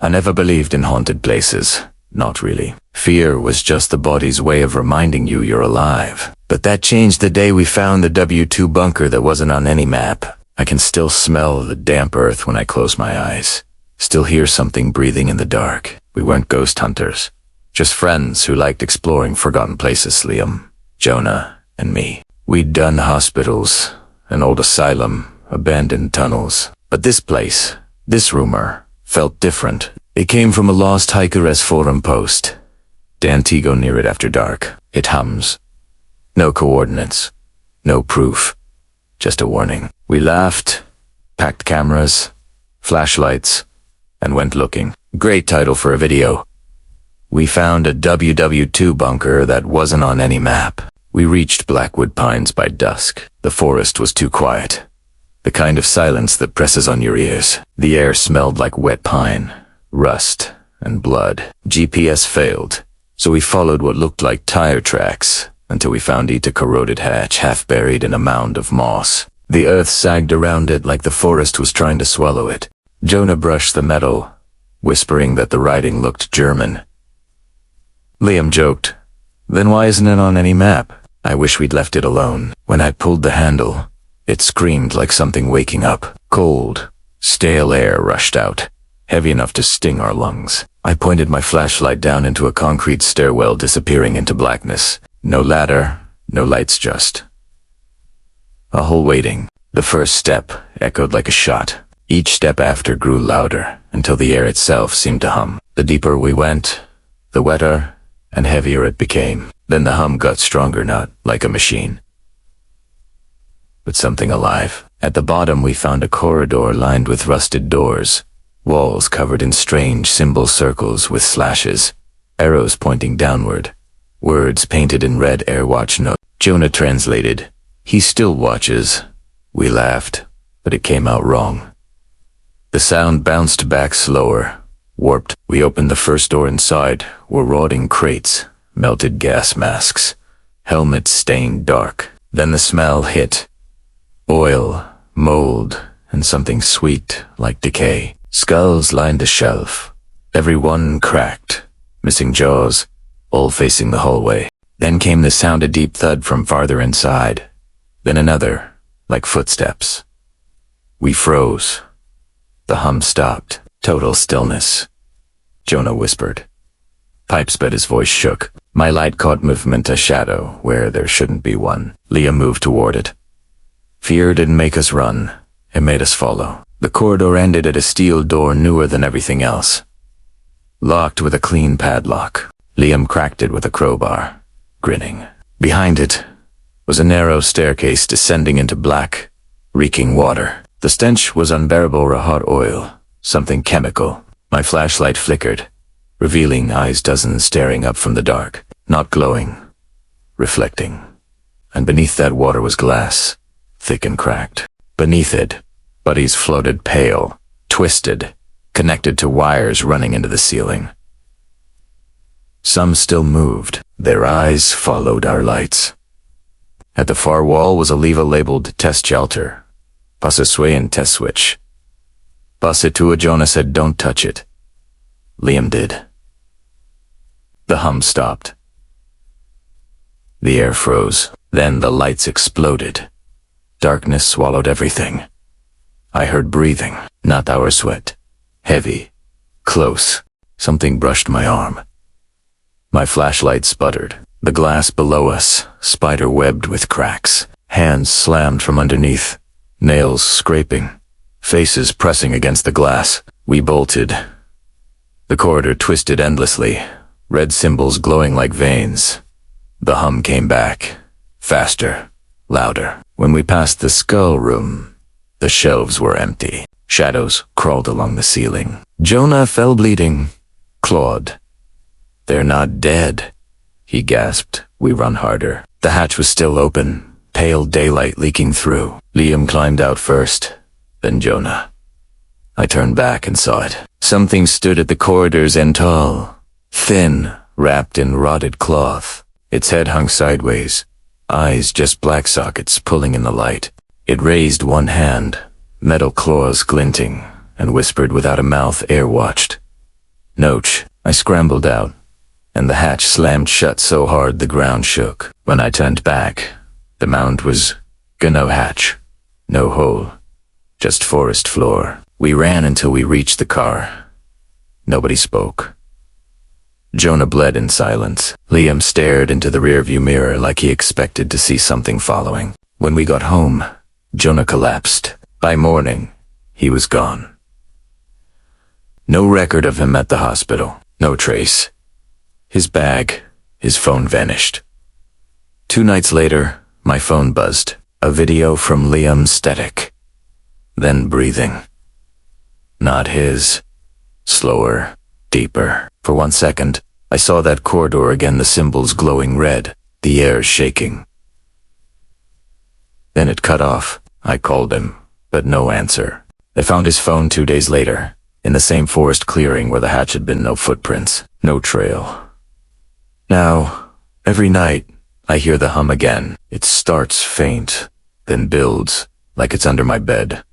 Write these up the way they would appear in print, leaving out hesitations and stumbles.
I never believed in haunted places. Not really. Fear was just the body's way of reminding you you're alive. But that changed the day we found the W2 bunker that wasn't on any map. I can still smell the damp earth when I close my eyes. Still hear something breathing in the dark. We weren't ghost hunters. Just friends who liked exploring forgotten places, Liam, Jonah, and me. We'd done hospitals, an old asylum, abandoned tunnels. But this place, this rumor, felt different. It came from a lost hiker's forum post. Dantigo near it after dark. It hums. No coordinates. No proof. Just a warning. We laughed, packed cameras, flashlights, and went looking. Great title for a video. We found a WW2 bunker that wasn't on any map. We reached Blackwood Pines by dusk. The forest was too quiet. The kind of silence that presses on your ears. The air smelled like wet pine, rust, and blood. GPS failed, so we followed what looked like tire tracks until we found a corroded hatch half buried in a mound of moss. The earth sagged around it like the forest was trying to swallow it. Jonah brushed the metal, whispering that the writing looked German. Liam joked, "Then why isn't it on any map?" I wish we'd left it alone. When I pulled the handle, it screamed like something waking up. Cold, stale air rushed out, heavy enough to sting our lungs. I pointed my flashlight down into a concrete stairwell disappearing into blackness. No ladder, no lights, just a hole waiting. The first step echoed like a shot. Each step after grew louder until the air itself seemed to hum. The deeper we went, the wetter and heavier it became. Then the hum got stronger, not like a machine, but something alive. At the bottom we found a corridor lined with rusted doors, walls covered in strange symbol circles with slashes, arrows pointing downward, words painted in red Airwatch note. Jonah translated, "He still watches." We laughed, but it came out wrong. The sound bounced back slower, warped. We opened the first door. Inside were rotting crates, melted gas masks, helmets stained dark. Then the smell hit. Oil, mold, and something sweet like decay. Skulls lined the shelf, every one cracked, missing jaws, all facing the hallway. Then came the sound, a deep thud from farther inside. Then another, like footsteps. We froze. The hum stopped. Total stillness. Jonah whispered. Pipes, but his voice shook. My light caught movement, a shadow where there shouldn't be one. Liam moved toward it. Fear didn't make us run. It made us follow. The corridor ended at a steel door newer than everything else, locked with a clean padlock. Liam cracked it with a crowbar, grinning. Behind it was a narrow staircase descending into black, reeking water. The stench was unbearable, a hot oil, something chemical. My flashlight flickered, revealing eyes, dozens staring up from the dark, not glowing, reflecting. And beneath that water was glass, thick and cracked. Beneath it, bodies floated, pale, twisted, connected to wires running into the ceiling. Some still moved. Their eyes followed our lights. At the far wall was a lever labeled test shelter. Passe sway and test switch. Passe to. Jonah said, "Don't touch it." Liam did. The hum stopped. The air froze. Then the lights exploded. Darkness swallowed everything. I heard breathing, not our sweat. Heavy. Close. Something brushed my arm. My flashlight sputtered. The glass below us, spider-webbed with cracks. Hands slammed from underneath. Nails scraping. Faces pressing against the glass. We bolted. The corridor twisted endlessly. Red symbols glowing like veins. The hum came back. Faster. Louder. When we passed the skull room, the shelves were empty. Shadows crawled along the ceiling. Jonah fell bleeding. Clawed. "They're not dead," he gasped. We run harder. The hatch was still open, pale daylight leaking through. Liam climbed out first, then Jonah. I turned back and saw it. Something stood at the corridor's end, tall, thin, wrapped in rotted cloth. Its head hung sideways, eyes just black sockets pulling in the light. It raised one hand, metal claws glinting, and whispered without a mouth. Air watched. Noach. I scrambled out, and the hatch slammed shut so hard the ground shook. When I turned back, the mound was no hatch, no hole, just forest floor. We ran until we reached the car. Nobody spoke. Jonah bled in silence. Liam stared into the rearview mirror like he expected to see something following. When we got home, Jonah collapsed. By morning, he was gone. No record of him at the hospital. No trace. His bag, his phone vanished. 2 nights later, my phone buzzed. A video from Liam's static. Then breathing. Not his. Slower, deeper. For 1 second, I saw that corridor again, the symbols glowing red, the air shaking. Then it cut off. I called him, but no answer. I found his phone 2 days later, in the same forest clearing where the hatch had been. No footprints, no trail. Now, every night, I hear the hum again. It starts faint, then builds, like it's under my bed.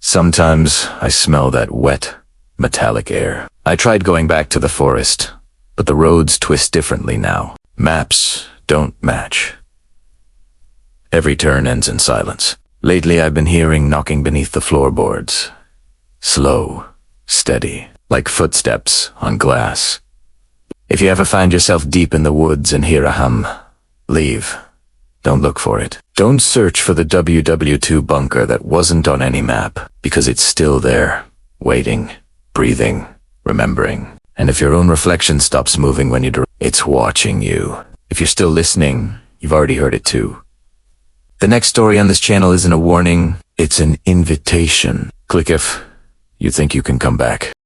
Sometimes I smell that wet, metallic air. I tried going back to the forest, but the roads twist differently now. Maps don't match. Every turn ends in silence. Lately I've been hearing knocking beneath the floorboards. Slow, steady, like footsteps on glass. If you ever find yourself deep in the woods and hear a hum, leave. Don't look for it. Don't search for the WW2 bunker that wasn't on any map, because it's still there, waiting, breathing, remembering. And if your own reflection stops moving when it's watching you. If you're still listening, you've already heard it too. The next story on this channel isn't a warning, it's an invitation. Click if you think you can come back.